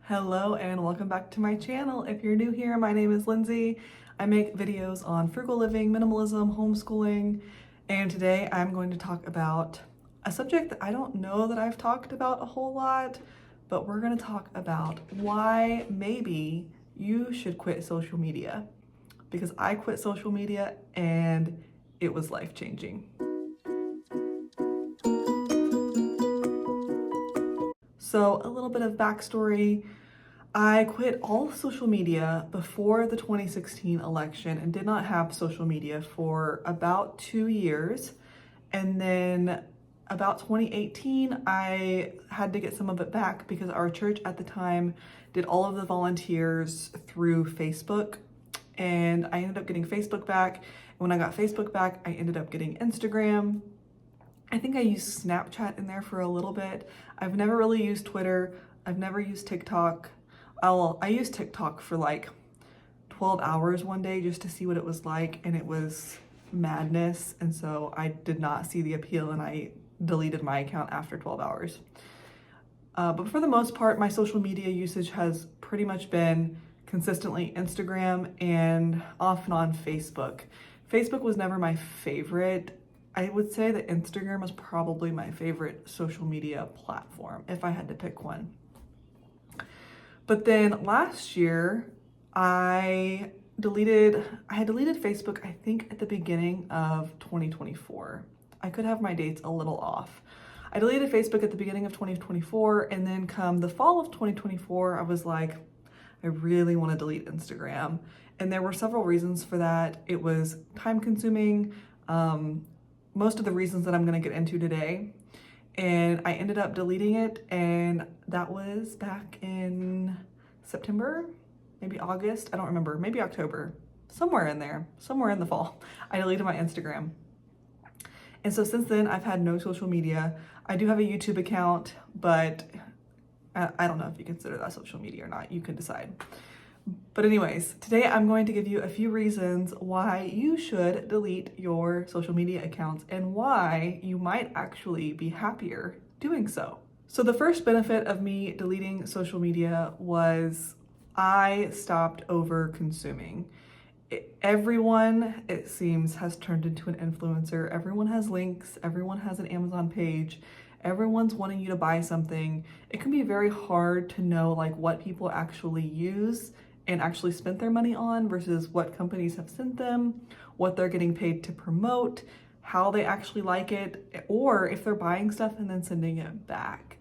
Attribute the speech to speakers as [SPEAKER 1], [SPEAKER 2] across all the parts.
[SPEAKER 1] Hello and welcome back to my channel. If you're new here, my name is Lindsay. I make videos on frugal living, minimalism, homeschooling, and today I'm going to talk about a subject that I don't know that I've talked about a whole lot, but we're going to talk about why maybe you should quit social media. Because I quit social media and it was life-changing. So a little bit of backstory. I quit all social media before the 2016 election and did not have social media for about 2 years. And then about 2018, I had to get some of it back because our church at the time did all of the volunteers through Facebook. And I ended up getting Facebook back. And when I got Facebook back, I ended up getting Instagram. I think I used Snapchat in there for a little bit. I've never really used Twitter. I've never used TikTok. I used TikTok for like 12 hours one day just to see what it was like, and it was madness. And so I did not see the appeal and I deleted my account after 12 hours. But for the most part, my social media usage has pretty much been consistently Instagram and off and on Facebook. Facebook was never my favorite. I would say that Instagram was probably my favorite social media platform if I had to pick one. But then last year, I had deleted Facebook, I think at the beginning of 2024. I could have my dates a little off. I deleted Facebook at the beginning of 2024, and then come the fall of 2024, I was like, I really want to delete Instagram. And there were several reasons for that. It was time consuming, most of the reasons that I'm going to get into today. And I ended up deleting it, and that was back in September, maybe August, I don't remember, maybe October, somewhere in there, somewhere in the fall, I deleted my Instagram. And so since then, I've had no social media. I do have a YouTube account, but I don't know if you consider that social media or not, you can decide. But anyways, today I'm going to give you a few reasons why you should delete your social media accounts and why you might actually be happier doing so. So the first benefit of me deleting social media was I stopped over consuming. Everyone, it seems, has turned into an influencer. Everyone has links, everyone has an Amazon page, everyone's wanting you to buy something. It can be very hard to know like what people actually use and actually spent their money on versus what companies have sent them, what they're getting paid to promote, how they actually like it, or if they're buying stuff and then sending it back.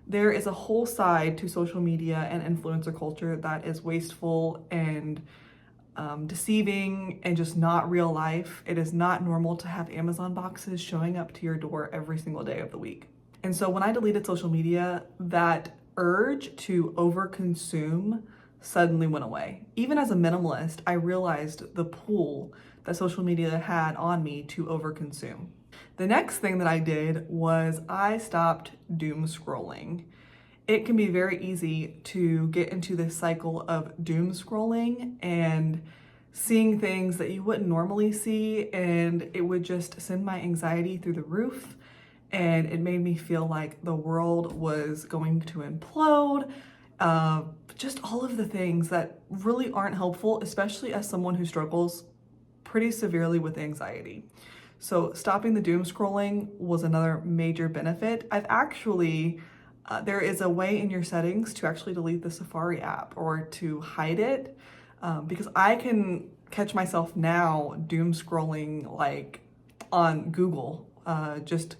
[SPEAKER 1] There is a whole side to social media and influencer culture that is wasteful and deceiving and just not real life. It is not normal to have Amazon boxes showing up to your door every single day of the week. And so when I deleted social media, that urge to overconsume suddenly went away. Even as a minimalist, I realized the pull that social media had on me to overconsume. The next thing that I did was I stopped doom scrolling. It can be very easy to get into this cycle of doom scrolling and seeing things that you wouldn't normally see, and it would just send my anxiety through the roof, and it made me feel like the world was going to implode. Just all of the things that really aren't helpful, especially as someone who struggles pretty severely with anxiety. So stopping the doom scrolling was another major benefit. I've actually, there is a way in your settings to actually delete the Safari app or to hide it, because I can catch myself now doom scrolling like on Google, just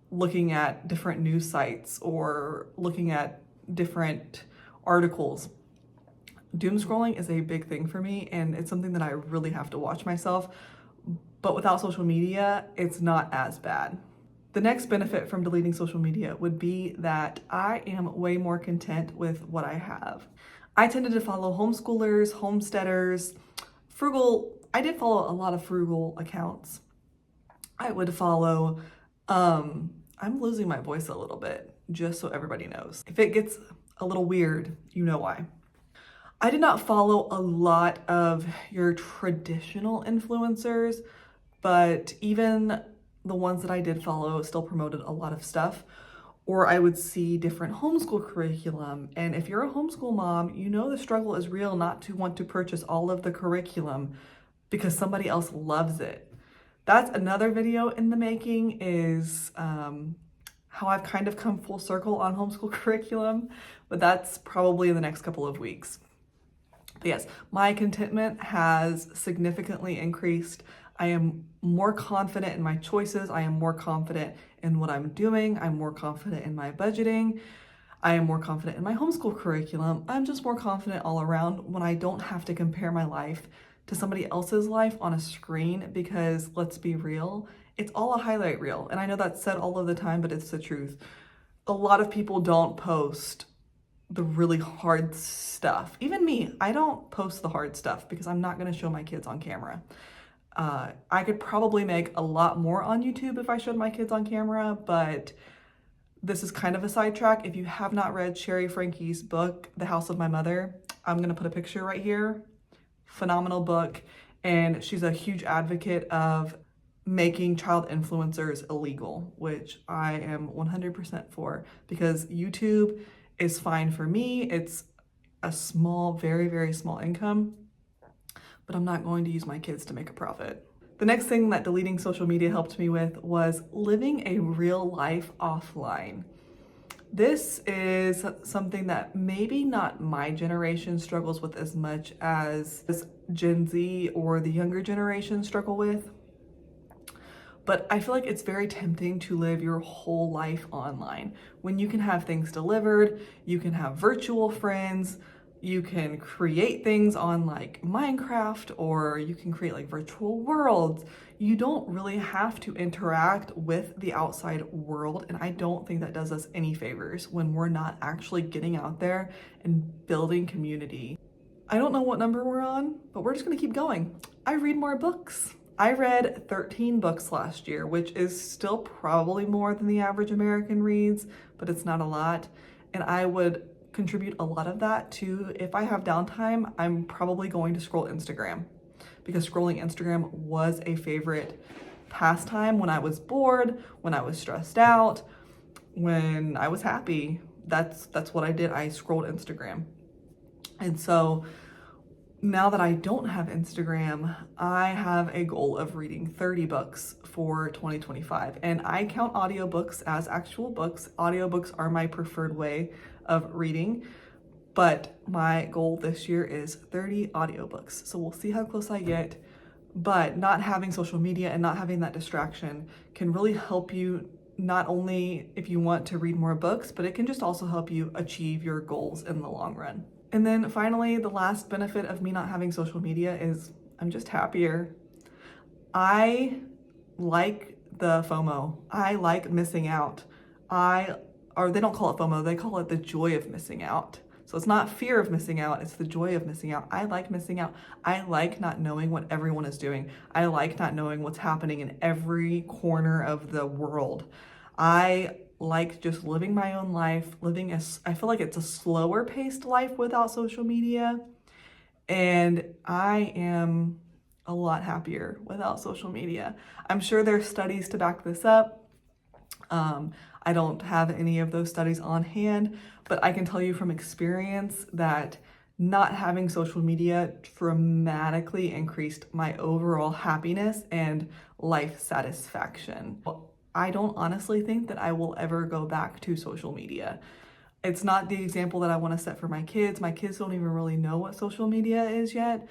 [SPEAKER 1] looking at different news sites or looking at different articles. Doom scrolling is a big thing for me, and it's something that I really have to watch myself. But without social media, it's not as bad. The next benefit from deleting social media would be that I am way more content with what I have. I tended to follow homeschoolers, homesteaders, frugal. I did follow a lot of frugal accounts. I would follow, I'm losing my voice a little bit, just so everybody knows. If it gets a little weird, you know why. I did not follow a lot of your traditional influencers, but even the ones that I did follow still promoted a lot of stuff. Or I would see different homeschool curriculum. And if you're a homeschool mom, you know the struggle is real not to want to purchase all of the curriculum because somebody else loves it. That's another video in the making, is how I've kind of come full circle on homeschool curriculum, but that's probably in the next couple of weeks. But yes, my contentment has significantly increased. I am more confident in my choices. I am more confident in what I'm doing. I'm more confident in my budgeting. I am more confident in my homeschool curriculum. I'm just more confident all around when I don't have to compare my life to somebody else's life on a screen, because let's be real, it's all a highlight reel. And I know that's said all of the time, but it's the truth. A lot of people don't post the really hard stuff. Even me, I don't post the hard stuff because I'm not going to show my kids on camera. I could probably make a lot more on YouTube if I showed my kids on camera, but this is kind of a sidetrack. If you have not read Sherry Frankie's book, The House of My Mother, I'm going to put a picture right here. Phenomenal book. And she's a huge advocate of making child influencers illegal, which I am 100% for, because YouTube is fine for me. It's a small, very, very small income, but I'm not going to use my kids to make a profit. The next thing that deleting social media helped me with was living a real life offline. This is something that maybe not my generation struggles with as much as Gen Z or the younger generation struggle with. But I feel like it's very tempting to live your whole life online when you can have things delivered, you can have virtual friends, you can create things on like Minecraft, or you can create like virtual worlds. You don't really have to interact with the outside world, and I don't think that does us any favors when we're not actually getting out there and building community. I don't know what number we're on, but we're just gonna keep going. I read more books. I read 13 books last year, which is still probably more than the average American reads, but it's not a lot. And I would contribute a lot of that to, if I have downtime, I'm probably going to scroll Instagram, because scrolling Instagram was a favorite pastime when I was bored, when I was stressed out, when I was happy. That's what I did. I scrolled Instagram. And so now that I don't have Instagram, I have a goal of reading 30 books for 2025. And I count audiobooks as actual books. Audiobooks are my preferred way of reading, but my goal this year is 30 audiobooks. So we'll see how close I get. But not having social media and not having that distraction can really help you, not only if you want to read more books, but it can just also help you achieve your goals in the long run. And then finally, the last benefit of me not having social media is I'm just happier. I like the FOMO. I like missing out. Or they don't call it FOMO, they call it the joy of missing out. So it's not fear of missing out, it's the joy of missing out. I like missing out. I like not knowing what everyone is doing. I like not knowing what's happening in every corner of the world. I like just living my own life, I feel like it's a slower paced life without social media. And I am a lot happier without social media. I'm sure there's studies to back this up. I don't have any of those studies on hand, but I can tell you from experience that not having social media dramatically increased my overall happiness and life satisfaction. I don't honestly think that I will ever go back to social media. It's not the example that I want to set for my kids. My kids don't even really know what social media is yet,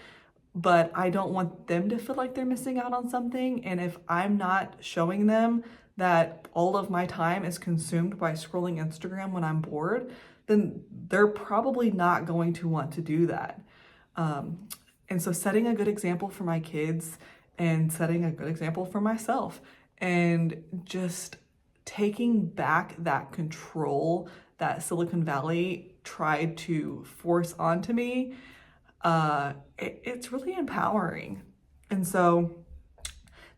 [SPEAKER 1] but I don't want them to feel like they're missing out on something. And if I'm not showing them that all of my time is consumed by scrolling Instagram when I'm bored, then they're probably not going to want to do that. And so setting a good example for my kids and setting a good example for myself and just taking back that control that Silicon Valley tried to force onto me, it's really empowering. And so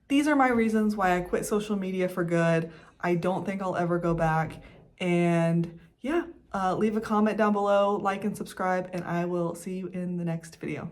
[SPEAKER 1] these are my reasons why I quit social media for good. I don't think I'll ever go back. And yeah, leave a comment down below, like and subscribe, and I will see you in the next video.